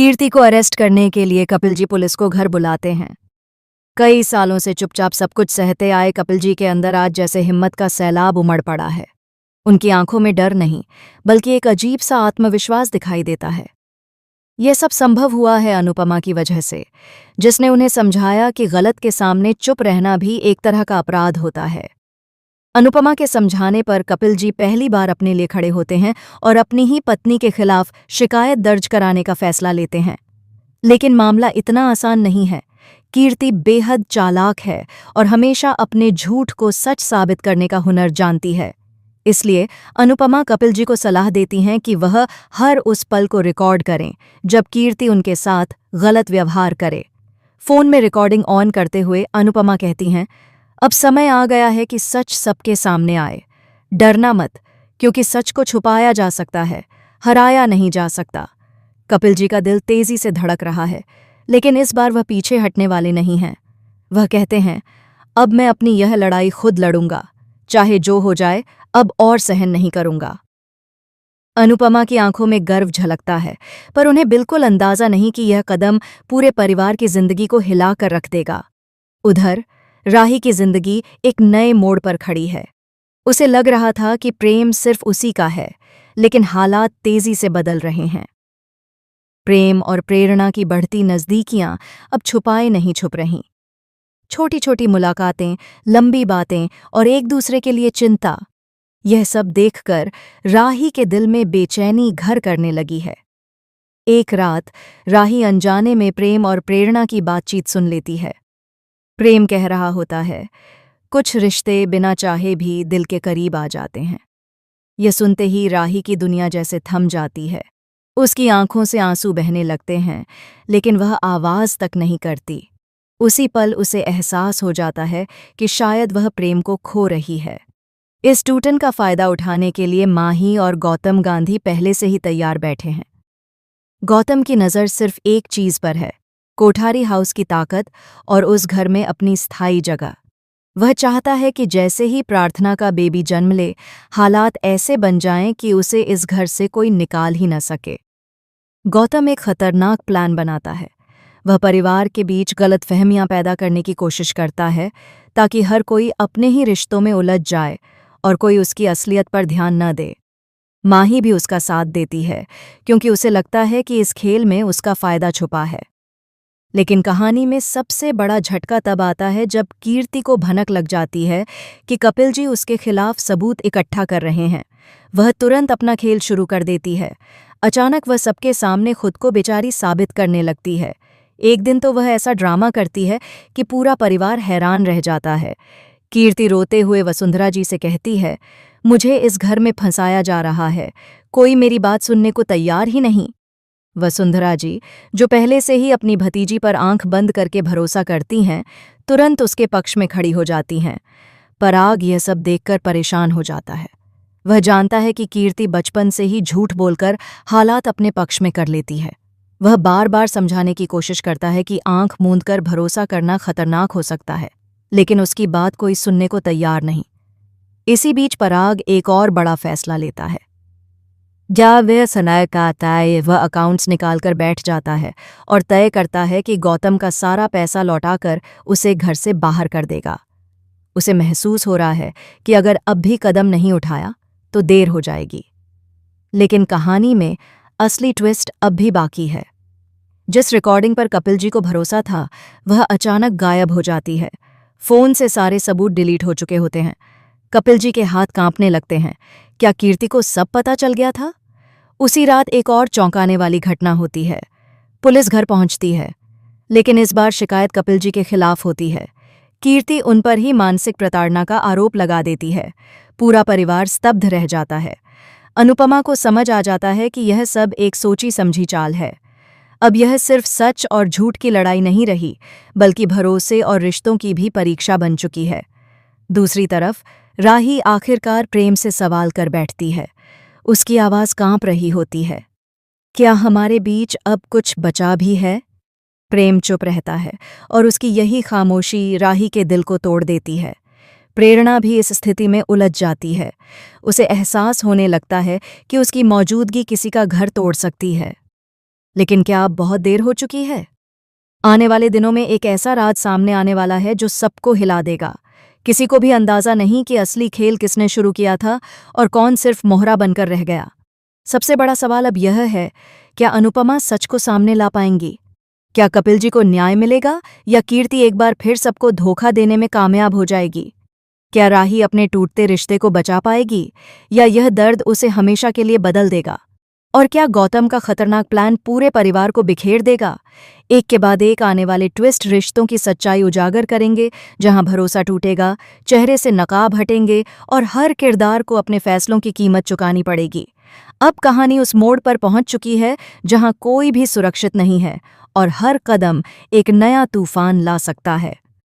कीर्ति को अरेस्ट करने के लिए कपिल जी पुलिस को घर बुलाते हैं। कई सालों से चुपचाप सब कुछ सहते आए कपिल जी के अंदर आज जैसे हिम्मत का सैलाब उमड़ पड़ा है। उनकी आंखों में डर नहीं, बल्कि एक अजीब सा आत्मविश्वास दिखाई देता है। यह सब संभव हुआ है अनुपमा की वजह से, जिसने उन्हें समझाया कि गलत के सामने चुप रहना भी एक तरह का अपराध होता है। अनुपमा के समझाने पर कपिल जी पहली बार अपने लिए खड़े होते हैं और अपनी ही पत्नी के खिलाफ शिकायत दर्ज कराने का फैसला लेते हैं। लेकिन मामला इतना आसान नहीं है। कीर्ति बेहद चालाक है और हमेशा अपने झूठ को सच साबित करने का हुनर जानती है। इसलिए अनुपमा कपिल जी को सलाह देती हैं कि वह हर उस पल को रिकॉर्ड करें जब कीर्ति उनके साथ गलत व्यवहार करे। फोन में रिकॉर्डिंग ऑन करते हुए अनुपमा कहती हैं, अब समय आ गया है कि सच सबके सामने आए। डरना मत, क्योंकि सच को छुपाया जा सकता है, हराया नहीं जा सकता। कपिल जी का दिल तेजी से धड़क रहा है, लेकिन इस बार वह पीछे हटने वाले नहीं हैं। वह कहते हैं, अब मैं अपनी यह लड़ाई खुद लड़ूंगा, चाहे जो हो जाए, अब और सहन नहीं करूंगा। अनुपमा की आंखों में गर्व झलकता है, पर उन्हें बिल्कुल अंदाजा नहीं कि यह कदम पूरे परिवार की जिंदगी को हिला कर रख देगा। उधर राही की जिंदगी एक नए मोड़ पर खड़ी है। उसे लग रहा था कि प्रेम सिर्फ उसी का है, लेकिन हालात तेजी से बदल रहे हैं। प्रेम और प्रेरणा की बढ़ती नज़दीकियां अब छुपाए नहीं छुप रहीं। छोटी छोटी मुलाकातें, लंबी बातें और एक दूसरे के लिए चिंता, यह सब देखकर राही के दिल में बेचैनी घर करने लगी है। एक रात राही अनजाने में प्रेम और प्रेरणा की बातचीत सुन लेती है। प्रेम कह रहा होता है, कुछ रिश्ते बिना चाहे भी दिल के करीब आ जाते हैं। यह सुनते ही राही की दुनिया जैसे थम जाती है। उसकी आंखों से आंसू बहने लगते हैं, लेकिन वह आवाज तक नहीं करती। उसी पल उसे एहसास हो जाता है कि शायद वह प्रेम को खो रही है। इस टूटन का फायदा उठाने के लिए माही और गौतम गांधी पहले से ही तैयार बैठे हैं। गौतम की नज़र सिर्फ एक चीज पर है, कोठारी हाउस की ताकत और उस घर में अपनी स्थायी जगह। वह चाहता है कि जैसे ही प्रार्थना का बेबी जन्म ले, हालात ऐसे बन जाएं कि उसे इस घर से कोई निकाल ही न सके। गौतम एक खतरनाक प्लान बनाता है। वह परिवार के बीच गलतफहमियां पैदा करने की कोशिश करता है, ताकि हर कोई अपने ही रिश्तों में उलझ जाए और कोई उसकी असलियत पर ध्यान न दे। माही भी उसका साथ देती है, क्योंकि उसे लगता है कि इस खेल में उसका फायदा छुपा है। लेकिन कहानी में सबसे बड़ा झटका तब आता है जब कीर्ति को भनक लग जाती है कि कपिल जी उसके खिलाफ सबूत इकट्ठा कर रहे हैं। वह तुरंत अपना खेल शुरू कर देती है। अचानक वह सबके सामने खुद को बेचारी साबित करने लगती है। एक दिन तो वह ऐसा ड्रामा करती है कि पूरा परिवार हैरान रह जाता है। कीर्ति रोते हुए वसुंधरा जी से कहती है, मुझे इस घर में फंसाया जा रहा है, कोई मेरी बात सुनने को तैयार ही नहीं। वसुंधरा जी, जो पहले से ही अपनी भतीजी पर आंख बंद करके भरोसा करती हैं, तुरंत उसके पक्ष में खड़ी हो जाती हैं। पराग यह सब देखकर परेशान हो जाता है। वह जानता है कि कीर्ति बचपन से ही झूठ बोलकर हालात अपने पक्ष में कर लेती है। वह बार बार समझाने की कोशिश करता है कि आंख मूंदकर भरोसा करना खतरनाक हो सकता है, लेकिन उसकी बात कोई सुनने को तैयार नहीं। इसी बीच पराग एक और बड़ा फैसला लेता है। जब वह सनाय का आता है, वह अकाउंट्स निकालकर बैठ जाता है और तय करता है कि गौतम का सारा पैसा लौटाकर उसे घर से बाहर कर देगा। उसे महसूस हो रहा है कि अगर अब भी कदम नहीं उठाया तो देर हो जाएगी। लेकिन कहानी में असली ट्विस्ट अब भी बाकी है। जिस रिकॉर्डिंग पर कपिल जी को भरोसा था, वह अचानक गायब हो जाती है। फोन से सारे सबूत डिलीट हो चुके होते हैं। कपिल जी के हाथ कांपने लगते हैं। क्या कीर्ति को सब पता चल गया था? उसी रात एक और चौंकाने वाली घटना होती है। पुलिस घर पहुंचती है, लेकिन इस बार शिकायत कपिल जी के खिलाफ होती है। कीर्ति उन पर ही मानसिक प्रताड़ना का आरोप लगा देती है। पूरा परिवार स्तब्ध रह जाता है। अनुपमा को समझ आ जाता है कि यह सब एक सोची समझी चाल है। अब यह सिर्फ सच और झूठ की लड़ाई नहीं रही, बल्कि भरोसे और रिश्तों की भी परीक्षा बन चुकी है। दूसरी तरफ राही आखिरकार प्रेम से सवाल कर बैठती है। उसकी आवाज़ कांप रही होती है, क्या हमारे बीच अब कुछ बचा भी है? प्रेम चुप रहता है और उसकी यही खामोशी राही के दिल को तोड़ देती है। प्रेरणा भी इस स्थिति में उलझ जाती है। उसे एहसास होने लगता है कि उसकी मौजूदगी किसी का घर तोड़ सकती है। लेकिन क्या अब बहुत देर हो चुकी है? आने वाले दिनों में एक ऐसा राज सामने आने वाला है जो सबको हिला देगा। किसी को भी अंदाजा नहीं कि असली खेल किसने शुरू किया था और कौन सिर्फ मोहरा बनकर रह गया। सबसे बड़ा सवाल अब यह है, क्या अनुपमा सच को सामने ला पाएंगी? क्या कपिल जी को न्याय मिलेगा या कीर्ति एक बार फिर सबको धोखा देने में कामयाब हो जाएगी? क्या राही अपने टूटते रिश्ते को बचा पाएगी या यह दर्द उसे हमेशा के लिए बदल देगा? और क्या गौतम का खतरनाक प्लान पूरे परिवार को बिखेर देगा? एक के बाद एक आने वाले ट्विस्ट रिश्तों की सच्चाई उजागर करेंगे, जहां भरोसा टूटेगा, चेहरे से नकाब हटेंगे और हर किरदार को अपने फैसलों की कीमत चुकानी पड़ेगी। अब कहानी उस मोड़ पर पहुंच चुकी है जहां कोई भी सुरक्षित नहीं है और हर कदम एक नया तूफान ला सकता है।